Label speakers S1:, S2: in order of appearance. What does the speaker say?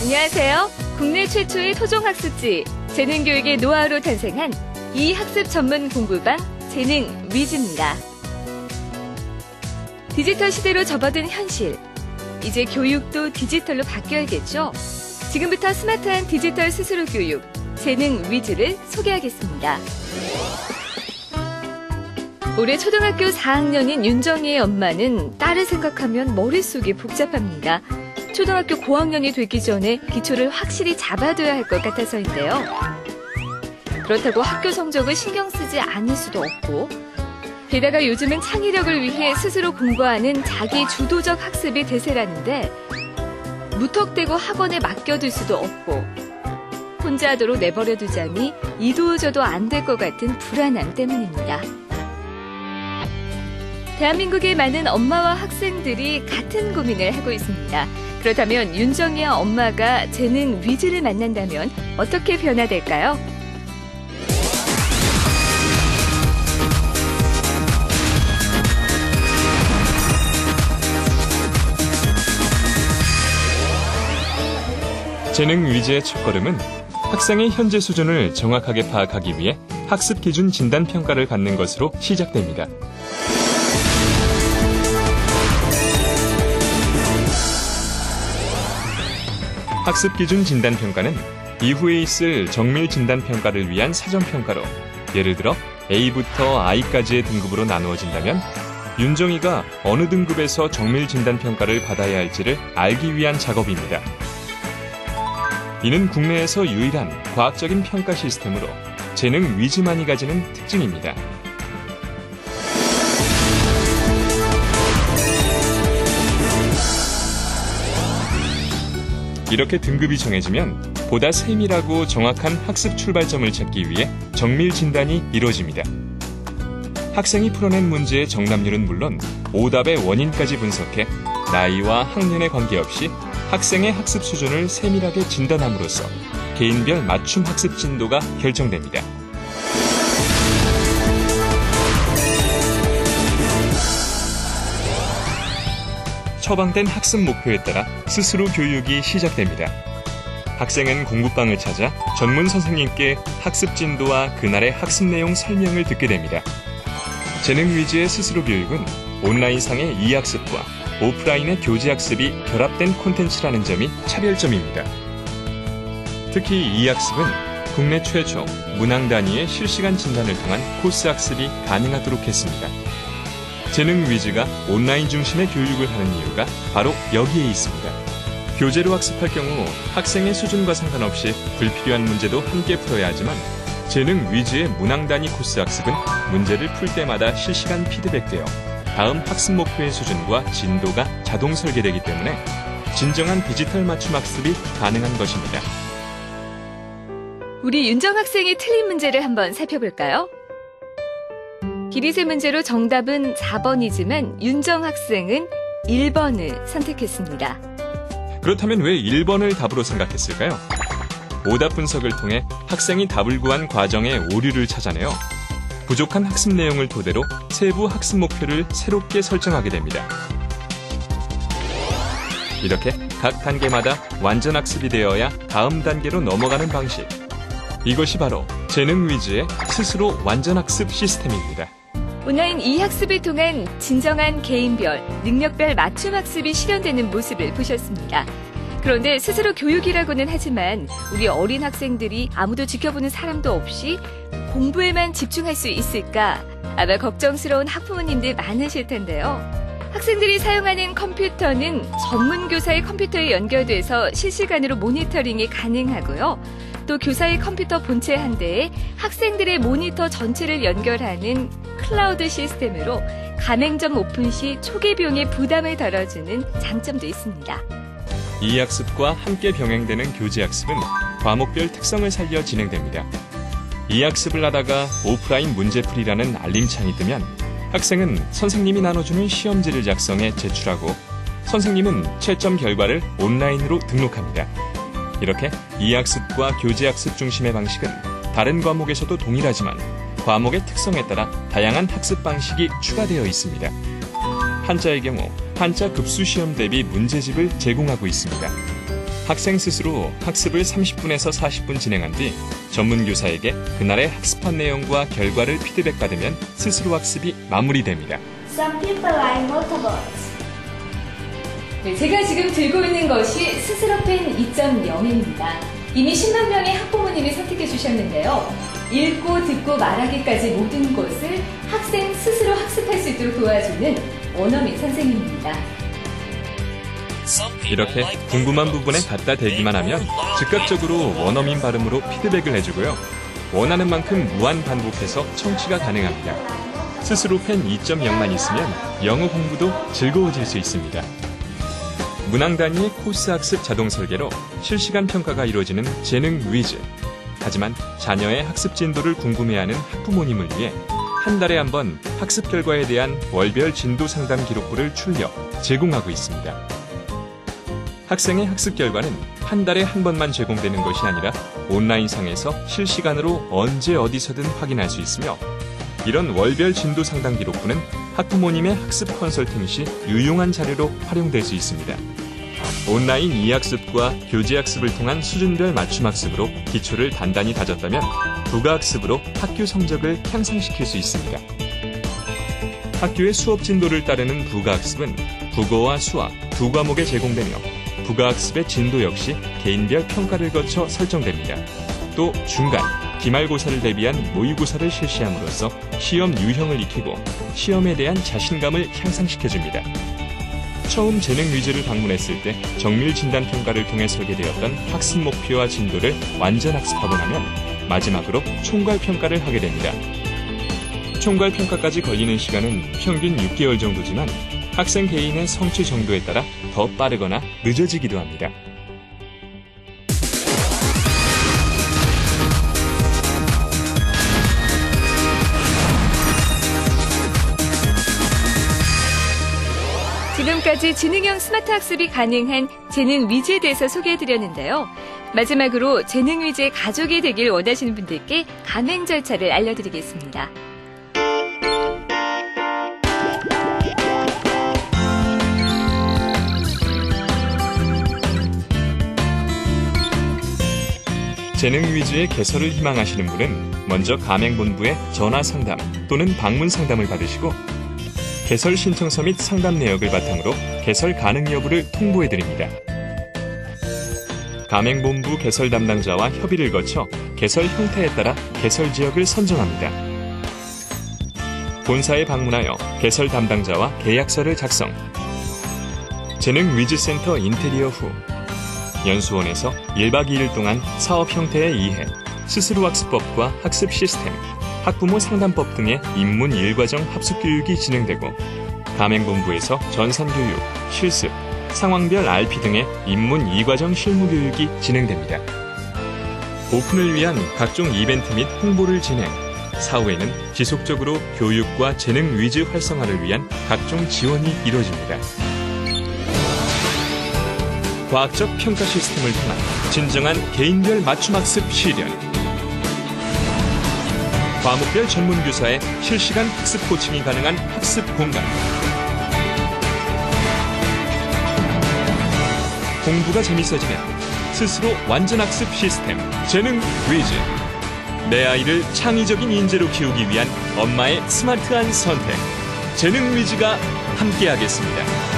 S1: 안녕하세요. 국내 최초의 토종학습지, 재능교육의 노하우로 탄생한 이 학습 전문 공부방 재능 위즈입니다. 디지털 시대로 접어든 현실, 이제 교육도 디지털로 바뀌어야겠죠? 지금부터 스마트한 디지털 스스로 교육, 재능 위즈를 소개하겠습니다. 올해 초등학교 4학년인 윤정이의 엄마는 딸을 생각하면 머릿속이 복잡합니다. 초등학교 고학년이 되기 전에 기초를 확실히 잡아둬야 할 것 같아서인데요. 그렇다고 학교 성적을 신경 쓰지 않을 수도 없고, 게다가 요즘은 창의력을 위해 스스로 공부하는 자기 주도적 학습이 대세라는데 무턱대고 학원에 맡겨둘 수도 없고 혼자 하도록 내버려두자니 이도저도 안 될 것 같은 불안함 때문입니다. 대한민국의 많은 엄마와 학생들이 같은 고민을 하고 있습니다. 그렇다면 윤정이와 엄마가 재능 위즈를 만난다면 어떻게 변화될까요?
S2: 재능 위즈의 첫걸음은 학생의 현재 수준을 정확하게 파악하기 위해 학습 기준 진단 평가를 받는 것으로 시작됩니다. 학습 기준 진단 평가는 이후에 있을 정밀 진단 평가를 위한 사전 평가로, 예를 들어 A부터 I까지의 등급으로 나누어진다면 윤정이가 어느 등급에서 정밀 진단 평가를 받아야 할지를 알기 위한 작업입니다. 이는 국내에서 유일한 과학적인 평가 시스템으로 재능 위즈만이 가지는 특징입니다. 이렇게 등급이 정해지면 보다 세밀하고 정확한 학습 출발점을 찾기 위해 정밀 진단이 이루어집니다. 학생이 풀어낸 문제의 정답률은 물론 오답의 원인까지 분석해 나이와 학년에 관계없이 학생의 학습 수준을 세밀하게 진단함으로써 개인별 맞춤 학습 진도가 결정됩니다. 처방된 학습 목표에 따라 스스로 교육이 시작됩니다. 학생은 공부방을 찾아 전문 선생님께 학습 진도와 그날의 학습 내용 설명을 듣게 됩니다. 재능 위즈의 스스로 교육은 온라인상의 이학습과 오프라인의 교재학습이 결합된 콘텐츠라는 점이 차별점입니다. 특히 이학습은 국내 최초 문항 단위의 실시간 진단을 통한 코스 학습이 가능하도록 했습니다. 재능 위즈가 온라인 중심의 교육을 하는 이유가 바로 여기에 있습니다. 교재로 학습할 경우 학생의 수준과 상관없이 불필요한 문제도 함께 풀어야 하지만 재능 위즈의 문항 단위 코스 학습은 문제를 풀 때마다 실시간 피드백되어 다음 학습 목표의 수준과 진도가 자동 설계되기 때문에 진정한 디지털 맞춤 학습이 가능한 것입니다.
S1: 우리 윤정 학생이 틀린 문제를 한번 살펴볼까요? 기리세 문제로 정답은 4번이지만 윤정 학생은 1번을 선택했습니다.
S2: 그렇다면 왜 1번을 답으로 생각했을까요? 오답 분석을 통해 학생이 답을 구한 과정의 오류를 찾아내어 부족한 학습 내용을 토대로 세부 학습 목표를 새롭게 설정하게 됩니다. 이렇게 각 단계마다 완전 학습이 되어야 다음 단계로 넘어가는 방식. 이것이 바로 재능 위즈의 스스로 완전 학습 시스템입니다.
S1: 온라인 이학습을 통한 진정한 개인별, 능력별 맞춤 학습이 실현되는 모습을 보셨습니다. 그런데 스스로 교육이라고는 하지만 우리 어린 학생들이 아무도 지켜보는 사람도 없이 공부에만 집중할 수 있을까? 아마 걱정스러운 학부모님들 많으실 텐데요. 학생들이 사용하는 컴퓨터는 전문 교사의 컴퓨터에 연결돼서 실시간으로 모니터링이 가능하고요. 또 교사의 컴퓨터 본체 한 대에 학생들의 모니터 전체를 연결하는 클라우드 시스템으로 가맹점 오픈 시 초기 비용의 부담을 덜어주는 장점도 있습니다.
S2: 이 학습과 함께 병행되는 교재 학습은 과목별 특성을 살려 진행됩니다. 이 학습을 하다가 오프라인 문제풀이라는 알림창이 뜨면 학생은 선생님이 나눠주는 시험지를 작성해 제출하고 선생님은 채점 결과를 온라인으로 등록합니다. 이렇게 이학습과 교재학습 중심의 방식은 다른 과목에서도 동일하지만 과목의 특성에 따라 다양한 학습 방식이 추가되어 있습니다. 한자의 경우 한자 급수 시험 대비 문제집을 제공하고 있습니다. 학생 스스로 학습을 30분에서 40분 진행한 뒤 전문 교사에게 그날의 학습한 내용과 결과를 피드백받으면 스스로 학습이 마무리됩니다.
S3: Some people like motorboats.
S1: 네, 제가 지금 들고 있는 것이 스스로펜 2.0입니다. 이미 10만 명의 학부모님이 선택해 주셨는데요. 읽고 듣고 말하기까지 모든 것을 학생 스스로 학습할 수 있도록 도와주는 원어민 선생님입니다.
S2: 이렇게 궁금한 부분에 갖다 대기만 하면 즉각적으로 원어민 발음으로 피드백을 해주고요. 원하는 만큼 무한 반복해서 청취가 가능합니다. 스스로 펜 2.0만 있으면 영어 공부도 즐거워질 수 있습니다. 문항 단위의 코스 학습 자동 설계로 실시간 평가가 이루어지는 재능 위즈. 하지만 자녀의 학습 진도를 궁금해하는 학부모님을 위해 한 달에 한 번 학습 결과에 대한 월별 진도 상담 기록부를 출력, 제공하고 있습니다. 학생의 학습 결과는 한 달에 한 번만 제공되는 것이 아니라 온라인상에서 실시간으로 언제 어디서든 확인할 수 있으며 이런 월별 진도 상담 기록부는 학부모님의 학습 컨설팅 시 유용한 자료로 활용될 수 있습니다. 온라인 이학습과 교재학습을 통한 수준별 맞춤학습으로 기초를 단단히 다졌다면 부가학습으로 학교 성적을 향상시킬 수 있습니다. 학교의 수업 진도를 따르는 부가학습은 국어와 수학 두 과목에 제공되며 부가학습의 진도 역시 개인별 평가를 거쳐 설정됩니다. 또 중간, 기말고사를 대비한 모의고사를 실시함으로써 시험 유형을 익히고 시험에 대한 자신감을 향상시켜줍니다. 처음 재능 위주를 방문했을 때 정밀 진단 평가를 통해 설계되었던 학습 목표와 진도를 완전 학습하고 나면 마지막으로 총괄 평가를 하게 됩니다. 총괄 평가까지 걸리는 시간은 평균 6개월 정도지만 학생 개인의 성취 정도에 따라 더 빠르거나 늦어지기도 합니다.
S1: 지금까지 지능형 스마트 학습이 가능한 재능 위즈에 대해서 소개해드렸는데요. 마지막으로 재능 위즈의 가족이 되길 원하시는 분들께 가맹 절차를 알려드리겠습니다.
S2: 재능 위주의 개설을 희망하시는 분은 먼저 가맹본부에 전화 상담 또는 방문 상담을 받으시고 개설 신청서 및 상담 내역을 바탕으로 개설 가능 여부를 통보해드립니다. 가맹본부 개설 담당자와 협의를 거쳐 개설 형태에 따라 개설 지역을 선정합니다. 본사에 방문하여 개설 담당자와 계약서를 작성. 재능 위즈센터 인테리어 후 연수원에서 1박 2일 동안 사업 형태의 이해, 스스로 학습법과 학습 시스템, 학부모 상담법 등의 입문 1과정 합숙 교육이 진행되고 가맹본부에서 전산교육, 실습, 상황별 RP 등의 입문 2과정 실무 교육이 진행됩니다. 오픈을 위한 각종 이벤트 및 홍보를 진행, 사후에는 지속적으로 교육과 재능 위즈 활성화를 위한 각종 지원이 이루어집니다. 과학적 평가 시스템을 통한 진정한 개인별 맞춤학습 실현. 과목별 전문교사의 실시간 학습 코칭이 가능한 학습 공간. 공부가 재밌어지는 스스로 완전 학습 시스템 재능 위즈. 내 아이를 창의적인 인재로 키우기 위한 엄마의 스마트한 선택 재능 위즈가 함께하겠습니다.